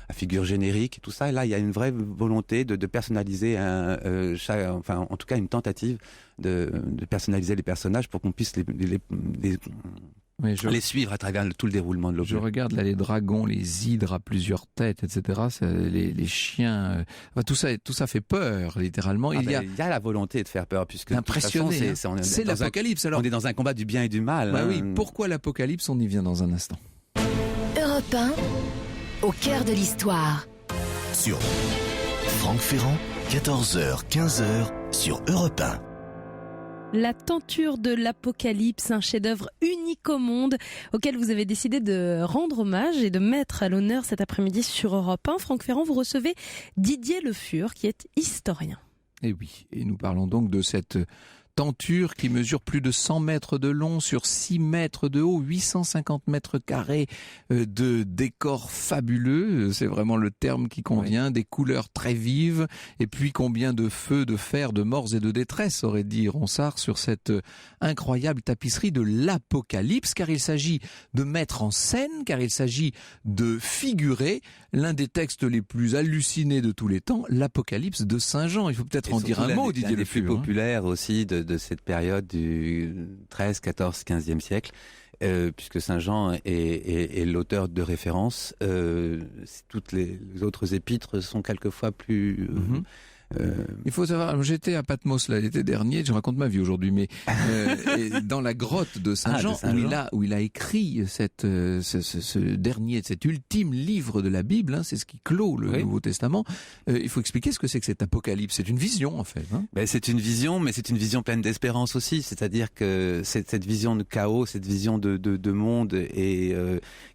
à figure générique, tout ça. Et là, il y a une vraie volonté de personnaliser en tout cas une tentative de personnaliser les personnages pour qu'on puisse Mais les suivre à travers tout le déroulement de je l'objet. regarde là les dragons, les hydres à plusieurs têtes, etc. Les chiens, enfin, tout ça fait peur, littéralement. Il Il y a la volonté de faire peur, puisque de toute impressionné. façon, Hein. on est C'est dans l'Apocalypse. Alors, on est dans un combat du bien et du mal. bah hein. oui. Pourquoi l'Apocalypse? On y vient dans un instant. Europe 1, au cœur de l'histoire. Sur Franck Ferrand, 14h, 15h sur Europe 1. La tenture de l'Apocalypse, un chef-d'œuvre unique au monde auquel vous avez décidé de rendre hommage et de mettre à l'honneur cet après-midi sur Europe 1. Franck Ferrand, vous recevez Didier Le Fur, qui est historien. Et oui, et nous parlons donc de cette tenture qui mesure plus de 100 mètres de long sur 6 mètres de haut, 850 mètres carrés de décors fabuleux, c'est vraiment le terme qui convient, des couleurs très vives, et puis combien de feux, de fer, de morts et de détresse, aurait dit Ronsard, sur cette incroyable tapisserie de l'Apocalypse, car il s'agit de mettre en scène, car il s'agit de figurer l'un des textes les plus hallucinés de tous les temps, l'Apocalypse de Saint Jean. Il faut peut-être Et en surtout dire un mot, Didier Le des plus Fur. populaires aussi de cette période du 13, 14, 15e siècle, puisque Saint Jean est l'auteur de référence. Toutes les autres épîtres sont quelquefois plus... Il faut savoir, j'étais à Patmos là, l'été dernier, je raconte ma vie aujourd'hui, mais et dans la grotte de Saint-Jean, de Saint-Jean. où il a écrit ce dernier, cet ultime livre de la Bible, hein, c'est ce qui clôt le Nouveau Testament. Il faut expliquer ce que c'est que cet apocalypse. C'est une vision en fait. Hein. C'est une vision, mais c'est une vision pleine d'espérance aussi. C'est-à-dire que cette vision de chaos, cette vision de monde et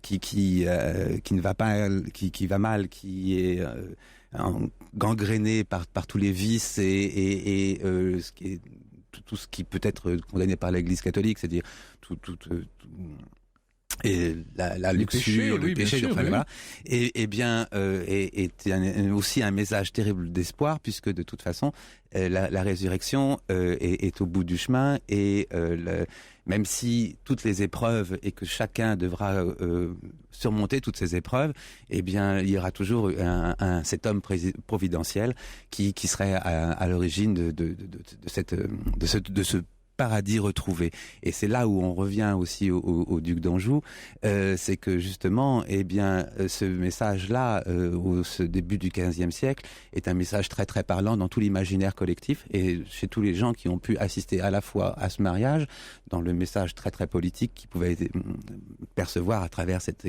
qui ne va pas, qui va mal, qui est gangréné par tous les vices et ce qui est tout ce qui peut être condamné par l'Église catholique, c'est-à-dire tout et la luxure, le péché, sûr, enfin, oui. voilà, et bien est aussi un message terrible d'espoir, puisque de toute façon la résurrection est au bout du chemin, et même si toutes les épreuves, et que chacun devra surmonter toutes ces épreuves, eh bien il y aura toujours cet homme providentiel qui serait à l'origine de ce paradis retrouvé. Et c'est là où on revient aussi au duc d'Anjou, c'est que justement, eh bien, ce message-là, ce début du XVe siècle, est un message très parlant dans tout l'imaginaire collectif, et chez tous les gens qui ont pu assister à la fois à ce mariage, dans le message très politique qu'ils pouvaient percevoir à travers cette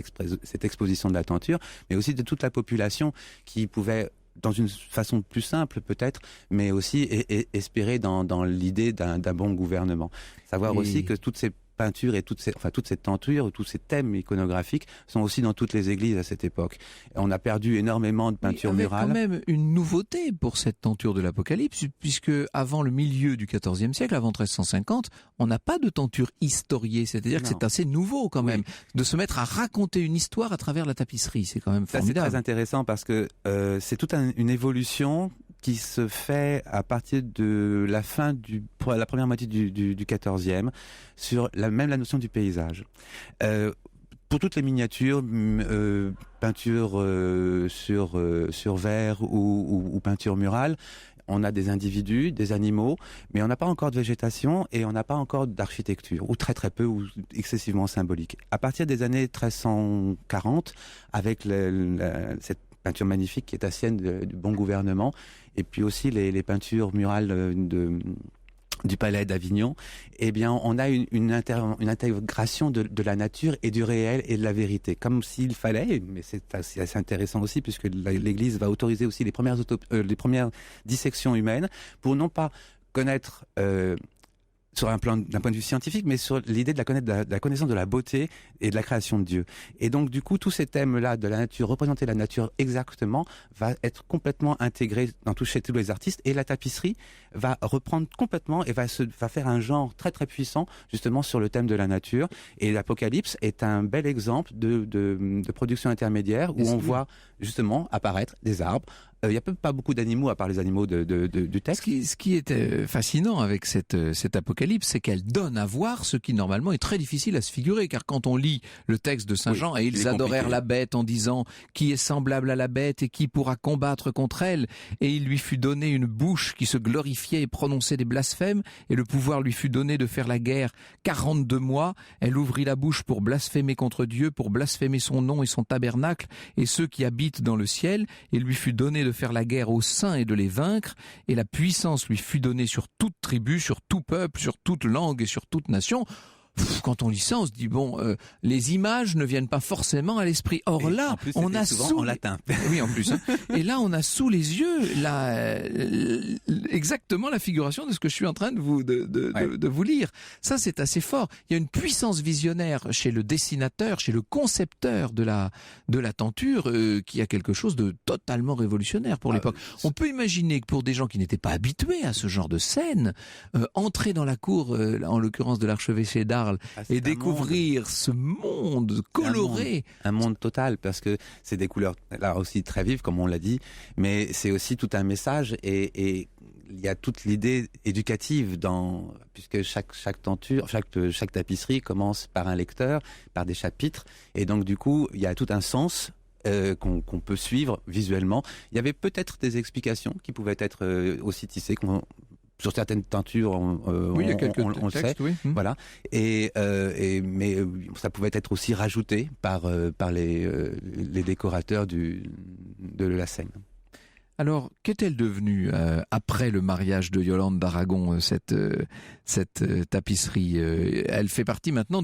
exposition de la tenture, mais aussi de toute la population qui pouvait, dans une façon plus simple peut-être, mais aussi espérer dans l'idée d'un bon gouvernement. Savoir aussi que toutes ces peintures et toute cette tenture, tous ces thèmes iconographiques sont aussi dans toutes les églises à cette époque. Et on a perdu énormément de peintures murales. Quand même une nouveauté pour cette tenture de l'Apocalypse, puisque avant le milieu du XIVe siècle, avant 1350, on n'a pas de tenture historiée. C'est-à-dire que c'est assez nouveau quand même de se mettre à raconter une histoire à travers la tapisserie. C'est quand même formidable. Ça, c'est très intéressant parce que c'est toute une évolution qui se fait à partir de la première moitié du XIVe, sur la notion du paysage. pour toutes les miniatures, peinture sur verre ou peinture murale, on a des individus, des animaux, mais on n'a pas encore de végétation et on n'a pas encore d'architecture, ou très très peu, ou excessivement symbolique. À partir des années 1340, avec cette peinture magnifique qui est Tatienne du Bon Gouvernement, et puis aussi les peintures murales du palais d'Avignon, eh bien, on a une intégration de la nature et du réel et de la vérité, comme s'il fallait, mais c'est assez intéressant aussi, puisque l'Église va autoriser aussi les premières dissections humaines, pour non pas connaître d'un point de vue scientifique, mais sur l'idée de la connaissance de la beauté et de la création de Dieu. Et donc, du coup, tous ces thèmes-là de la nature, représenter la nature exactement, va être complètement intégré chez tous les artistes. Et la tapisserie va reprendre complètement et va faire un genre très très puissant, justement, sur le thème de la nature. Et l'Apocalypse est un bel exemple de production intermédiaire où on voit justement apparaître des arbres. Il n'y a pas beaucoup d'animaux à part les animaux du texte. Ce qui est fascinant avec cette Apocalypse, c'est qu'elle donne à voir ce qui normalement est très difficile à se figurer, car quand on lit le texte de Saint Jean, et ils adorèrent la bête en disant qui est semblable à la bête et qui pourra combattre contre elle, et il lui fut donné une bouche qui se glorifiait et prononçait des blasphèmes, et le pouvoir lui fut donné de faire la guerre 42 mois. Elle ouvrit la bouche pour blasphémer contre Dieu, pour blasphémer son nom et son tabernacle et ceux qui habitent dans le ciel, et lui fut donné de faire la guerre aux saints et de les vaincre, et la puissance lui fut donnée sur toute tribu, sur tout peuple, sur toute langue et sur toute nation. Quand on lit ça, on se dit les images ne viennent pas forcément à l'esprit. Or là, on a souvent en latin. Oui, en plus. Et là, on a sous les yeux exactement la figuration de ce que je suis en train de vous lire. Ça, c'est assez fort. Il y a une puissance visionnaire chez le dessinateur, chez le concepteur de la tenture, qui a quelque chose de totalement révolutionnaire pour l'époque. On peut imaginer que pour des gens qui n'étaient pas habitués à ce genre de scène, entrer dans la cour, en l'occurrence de l'archevêché d'Arles, et découvrir ce monde coloré. Un monde total, parce que c'est des couleurs là aussi très vives, comme on l'a dit, mais c'est aussi tout un message, et il y a toute l'idée éducative puisque chaque tenture, chaque tapisserie commence par un lecteur, par des chapitres, et donc du coup il y a tout un sens qu'on peut suivre visuellement. Il y avait peut-être des explications qui pouvaient être aussi tissées, sur certaines teintures, il y a quelques on le sait, oui. Voilà. Mais ça pouvait être aussi rajouté par les décorateurs de la scène. Alors, qu'est-elle devenue après le mariage de Yolande d'Aragon, cette tapisserie? Elle fait partie maintenant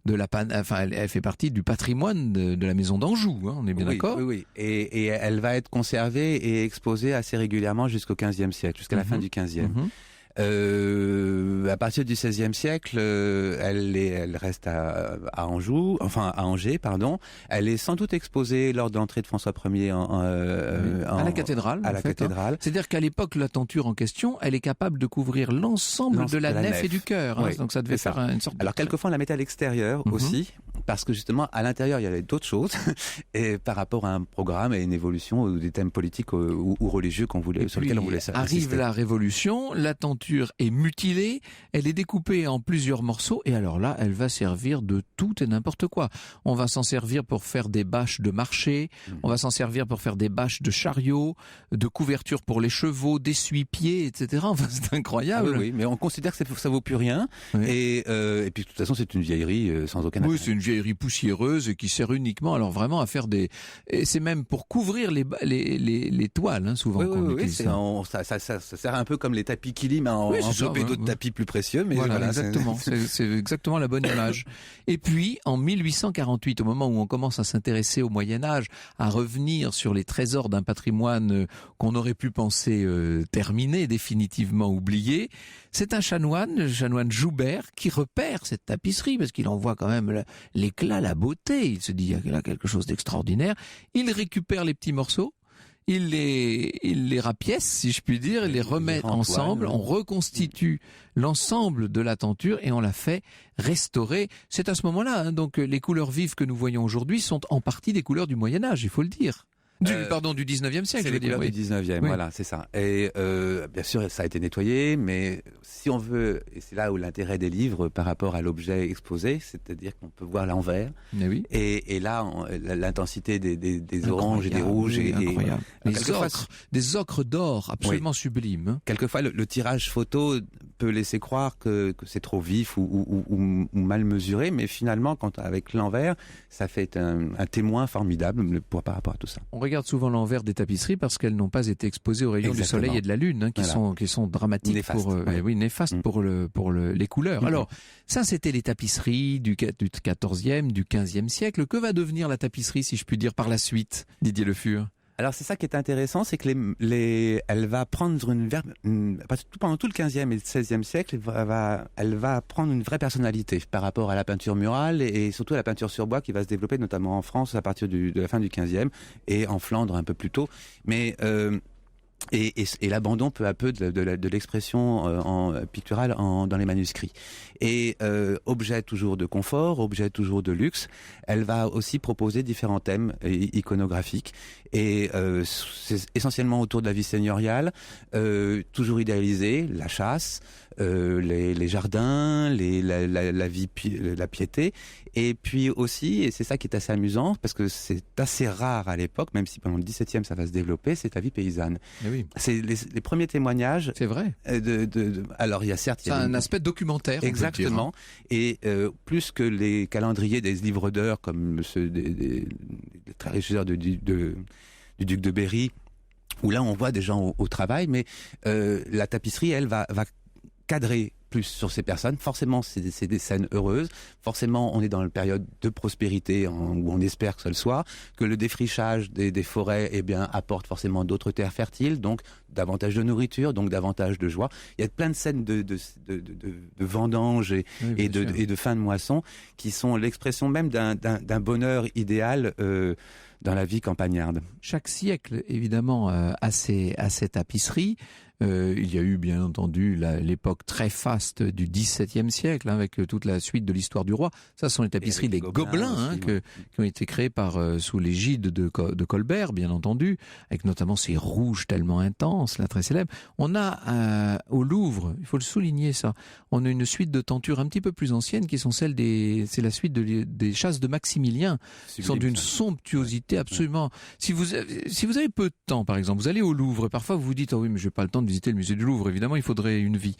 elle fait partie du patrimoine de la maison d'Anjou, hein, on est bien d'accord? Oui. Et elle va être conservée et exposée assez régulièrement jusqu'au XVe siècle, jusqu'à la fin du XVe. À partir du XVIe siècle, elle reste à Angers, pardon. Elle est sans doute exposée lors de l'entrée de François Ier à la cathédrale. Cathédrale. C'est-à-dire qu'à l'époque, la tenture en question, elle est capable de couvrir l'ensemble de la nef et du chœur. Hein, donc ça devait faire une sorte. Alors quelquefois, on la mettait à l'extérieur aussi, parce que justement, à l'intérieur, il y avait d'autres choses, et par rapport à un programme et une évolution ou des thèmes politiques ou religieux sur lesquels on voulait assister. Arrive la Révolution, la tenture est mutilée, elle est découpée en plusieurs morceaux, et alors là, elle va servir de tout et n'importe quoi. On va s'en servir pour faire des bâches de marché, on va s'en servir pour faire des bâches de chariot, de couverture pour les chevaux, d'essuie-pieds, etc. Enfin, c'est incroyable. Oui, mais on considère que ça vaut plus rien, et puis de toute façon, c'est une vieillerie sans aucun intérêt. Oui, c'est une vieillerie poussiéreuse et qui sert uniquement, alors vraiment, à faire et c'est même pour couvrir les toiles, hein, souvent. Ça sert un peu comme les tapis Kilim enveloppés d'autres tapis plus précieux, mais voilà exactement. C'est exactement la bonne image. Et puis, en 1848, au moment où on commence à s'intéresser au Moyen-Âge, à revenir sur les trésors d'un patrimoine qu'on aurait pu penser terminé, définitivement oublié, c'est un chanoine, le chanoine Joubert, qui repère cette tapisserie, parce qu'il en voit quand même l'éclat, la beauté. Il se dit, il y a là quelque chose d'extraordinaire. Il récupère les petits morceaux, il les rapièce, si je puis dire, il les remet ensemble, on reconstitue l'ensemble de la tenture et on la fait restaurer. C'est à ce moment-là, donc les couleurs vives que nous voyons aujourd'hui sont en partie des couleurs du Moyen-Âge, il faut le dire. Pardon, du 19e siècle, C'est je veux les dire. couleurs Oui. du 19e, Oui. voilà, c'est ça. Et bien sûr, ça a été nettoyé, mais si on veut, et c'est là où l'intérêt des livres par rapport à l'objet exposé, c'est-à-dire qu'on peut voir l'envers, Mais oui. et là, l'intensité des oranges et des rouges, oui, et incroyable. quelquefois, Des ocres d'or absolument sublimes. Hein. quelquefois, le tirage photo peut laisser croire que c'est trop vif ou mal mesuré, mais finalement, avec l'envers, ça fait un témoin formidable par rapport à tout ça. On regarde souvent l'envers des tapisseries parce qu'elles n'ont pas été exposées aux rayons Exactement. du soleil et de la lune, hein, qui Voilà. sont dramatiques Néfastes, pour ouais. néfastes pour les couleurs. Mhm. Alors, ça c'était les tapisseries du 14e, du 15e siècle. Que va devenir la tapisserie, si je puis dire, par la suite, Didier Le Fur? Alors c'est ça qui est intéressant, c'est que elle va prendre pendant tout le 15e et le 16e siècle, elle va prendre une vraie personnalité par rapport à la peinture murale et surtout à la peinture sur bois qui va se développer notamment en France à partir de la fin du 15e et en Flandre un peu plus tôt. Mais et l'abandon peu à peu de l'expression picturale dans les manuscrits. Et objet toujours de confort, objet toujours de luxe, elle va aussi proposer différents thèmes iconographiques. Et c'est essentiellement autour de la vie seigneuriale, toujours idéalisée, la chasse, les jardins, la vie, la piété. Et puis aussi, et c'est ça qui est assez amusant, parce que c'est assez rare à l'époque, même si pendant le 17e ça va se développer, c'est la vie paysanne. Eh oui, C'est les premiers témoignages. c'est vrai. Alors il y a certes... C'est un aspect documentaire. on peut dire, hein. Exactement. Et plus que les calendriers des livres d'heures comme ceux des régisseurs du duc de Berry, où là on voit des gens au travail, mais la tapisserie, elle, va cadrer plus sur ces personnes. Forcément, c'est des scènes heureuses. Forcément, on est dans une période de prospérité où on espère que ça le soit, que le défrichage des forêts, eh bien, apporte forcément d'autres terres fertiles, donc davantage de nourriture, donc davantage de joie. Il y a plein de scènes de vendanges Oui, et bien sûr. de fin de moisson qui sont l'expression même d'un bonheur idéal dans la vie campagnarde. Chaque siècle, évidemment, a ses tapisseries. Il y a eu, bien entendu, l'époque très faste du XVIIe siècle, hein, avec toute la suite de l'histoire du roi. Ça, ce sont les tapisseries des avec les Gobelins Gobelins, hein, aussi, qui ont été créées sous l'égide de Colbert, bien entendu, avec notamment ces rouges tellement intenses, là, très célèbres. On a au Louvre, il faut le souligner ça, on a une suite de tentures un petit peu plus anciennes qui sont celles c'est la suite des chasses de Maximilien, qui sont d'une somptuosité absolument. Si vous avez peu de temps, par exemple, vous allez au Louvre et parfois vous vous dites, oh oui, mais j'ai pas le temps de visiter le musée du Louvre, évidemment, il faudrait une vie.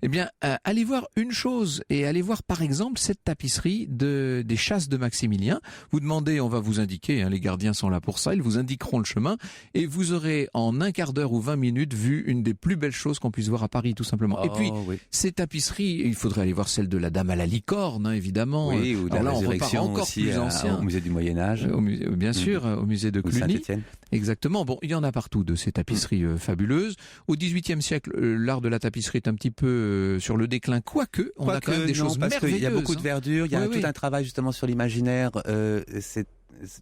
Eh bien, allez voir une chose, et allez voir par exemple cette tapisserie des chasses de Maximilien. Vous demandez, on va vous indiquer, hein, les gardiens sont là pour ça, ils vous indiqueront le chemin, et vous aurez en un quart d'heure ou 20 minutes vu une des plus belles choses qu'on puisse voir à Paris, tout simplement. Et puis, oui. ces tapisseries, il faudrait aller voir celle de la Dame à la licorne, hein, évidemment. Oui, ou de Alors la là, on repart résurrection encore aussi plus ancien. au musée du Moyen-Âge. Bien sûr, au musée de Ou Cluny. Saint-Étienne. Exactement. Bon, il y en a partout de ces tapisseries fabuleuses. Au XVIIIe siècle, l'art de la tapisserie est un petit peu sur le déclin, quoique on a quand même des choses parce qu'il merveilleuses. y a beaucoup de verdure, il y a Oui, tout un travail justement sur l'imaginaire. C'est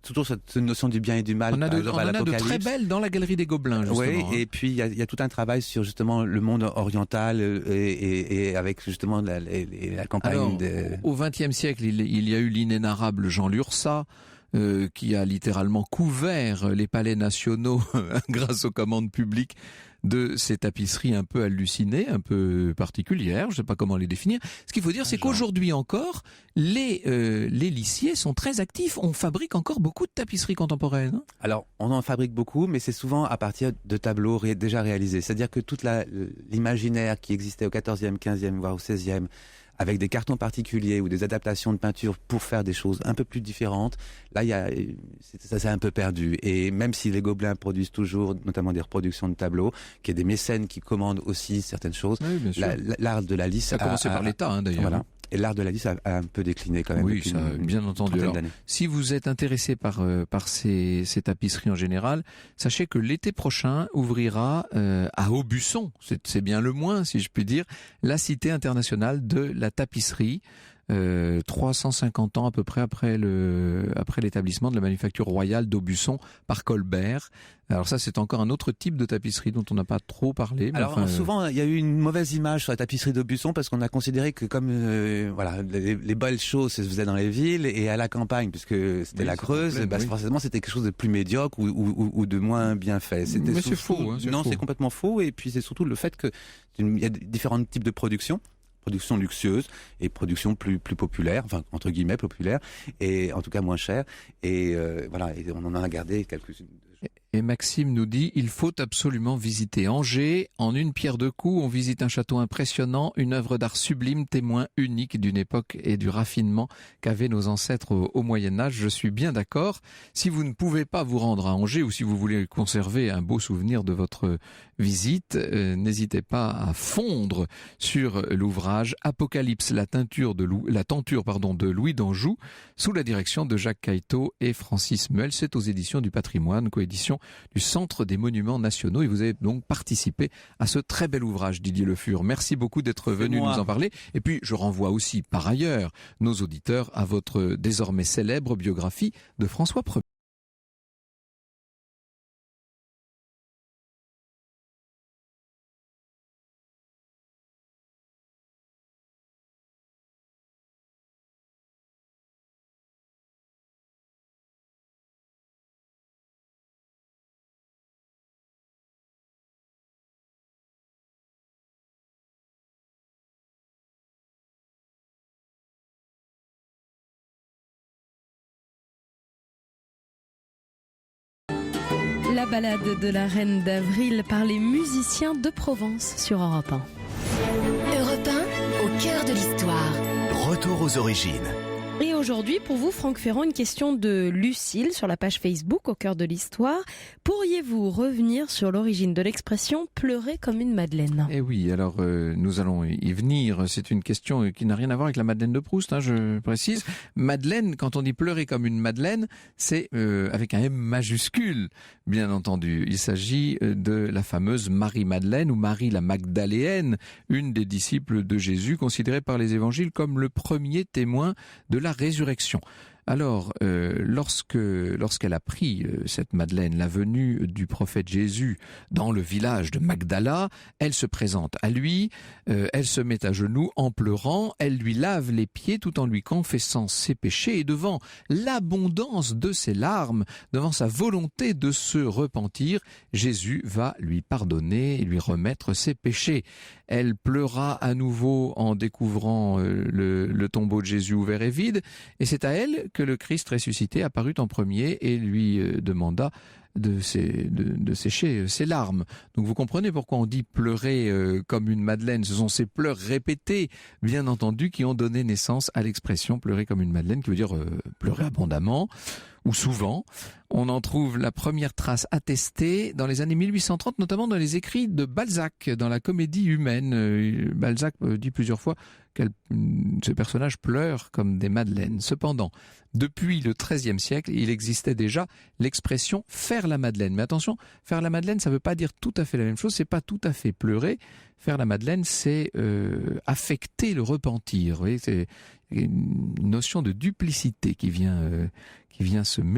toujours cette notion du bien et du mal. On a par de, exemple, on à en a de l'Apocalypse. très belles dans la galerie des Gobelins, justement. Oui, hein. et puis il y a tout un travail sur justement le monde oriental et avec justement la campagne. Alors, au XXe siècle, il y a eu l'inénarrable Jean Lursa, qui a littéralement couvert les palais nationaux grâce aux commandes publiques de ces tapisseries un peu hallucinées, un peu particulières, je ne sais pas comment les définir. Ce qu'il faut dire, c'est qu'aujourd'hui encore, les lissiers sont très actifs. On fabrique encore beaucoup de tapisseries contemporaines. Hein. Alors, on en fabrique beaucoup, mais c'est souvent à partir de tableaux déjà réalisés. C'est-à-dire que toute l'imaginaire qui existait au XIVe, XVe, voire au XVIe, avec des cartons particuliers ou des adaptations de peinture pour faire des choses un peu plus différentes, là, ça s'est un peu perdu. Et même si les Gobelins produisent toujours, notamment des reproductions de tableaux, qu'il y a des mécènes qui commandent aussi certaines choses, Oui, bien sûr. l'art de la lisse... Ça a commencé par l'État, hein, d'ailleurs. Voilà. Et l'art de la lisse a un peu décliné quand même. Oui, depuis ça, bien entendu. trentaine Alors, d'années. si vous êtes intéressé par ces tapisseries en général, sachez que l'été prochain ouvrira à Aubusson, c'est bien le moins si je puis dire, la Cité internationale de la tapisserie. 350 ans à peu près après l'établissement de la manufacture royale d'Aubusson par Colbert. Alors ça, c'est encore un autre type de tapisserie dont on n'a pas trop parlé. Alors souvent, il y a eu une mauvaise image sur la tapisserie d'Aubusson parce qu'on a considéré que comme les belles choses se faisaient dans les villes et à la campagne, puisque c'était la Creuse, forcément c'était quelque chose de plus médiocre ou de moins bien fait. Mais c'est faux. Non, c'est complètement faux. Et puis c'est surtout le fait que il y a différents types de production luxueuse et production plus populaire, enfin entre guillemets populaire, et en tout cas moins chère. Et voilà, et on en a gardé quelques-unes. Et Maxime nous dit, il faut absolument visiter Angers. En une pierre deux coups, on visite un château impressionnant, une œuvre d'art sublime, témoin unique d'une époque et du raffinement qu'avaient nos ancêtres au Moyen-Âge. Je suis bien d'accord. Si vous ne pouvez pas vous rendre à Angers ou si vous voulez conserver un beau souvenir de votre visite, n'hésitez pas à fondre sur l'ouvrage Apocalypse, la tenture de Louis d'Anjou, sous la direction de Jacques Cailleteau et Francis Muel. C'est aux éditions du Patrimoine, coédition du Centre des Monuments Nationaux, et vous avez donc participé à ce très bel ouvrage, Didier Le Fur. Merci beaucoup d'être venu nous en parler. Et puis, je renvoie aussi, par ailleurs, nos auditeurs à votre désormais célèbre biographie de François Ier. La balade de la Reine d'Avril par les musiciens de Provence sur Europe 1. Europe 1, au cœur de l'histoire. Retour aux origines. Et aujourd'hui, pour vous, Franck Ferrand, une question de Lucille sur la page Facebook au cœur de l'histoire. Pourriez-vous revenir sur l'origine de l'expression « pleurer comme une madeleine » ? Eh oui, alors nous allons y venir. C'est une question qui n'a rien à voir avec la Madeleine de Proust, je précise. Madeleine, quand on dit pleurer comme une madeleine, c'est avec un M majuscule, bien entendu. Il s'agit de la fameuse Marie-Madeleine ou Marie la Magdaléenne, une des disciples de Jésus, considérée par les évangiles comme le premier témoin de la résurrection. Alors, lorsqu'elle a pris, cette Madeleine, la venue du prophète Jésus dans le village de Magdala, elle se présente à lui, elle se met à genoux en pleurant, elle lui lave les pieds tout en lui confessant ses péchés, et devant l'abondance de ses larmes, devant sa volonté de se repentir, Jésus va lui pardonner et lui remettre ses péchés. Elle pleura à nouveau en découvrant le tombeau de Jésus ouvert et vide, et c'est à elle que le Christ ressuscité apparut en premier et lui demanda de sécher ses larmes. Donc vous comprenez pourquoi on dit pleurer comme une madeleine. Ce sont ces pleurs répétés, bien entendu, qui ont donné naissance à l'expression pleurer comme une madeleine, qui veut dire pleurer abondamment ou souvent. On en trouve la première trace attestée dans les années 1830, notamment dans les écrits de Balzac, dans la Comédie humaine. Balzac dit plusieurs fois que ces personnages pleurent comme des madeleines. Cependant, depuis le XIIIe siècle, il existait déjà l'expression faire la madeleine. Mais attention, faire la madeleine, ça ne veut pas dire tout à fait la même chose, c'est pas tout à fait pleurer. Faire la madeleine, c'est affecter le repentir. Vous voyez, c'est une notion de duplicité qui vient se mêler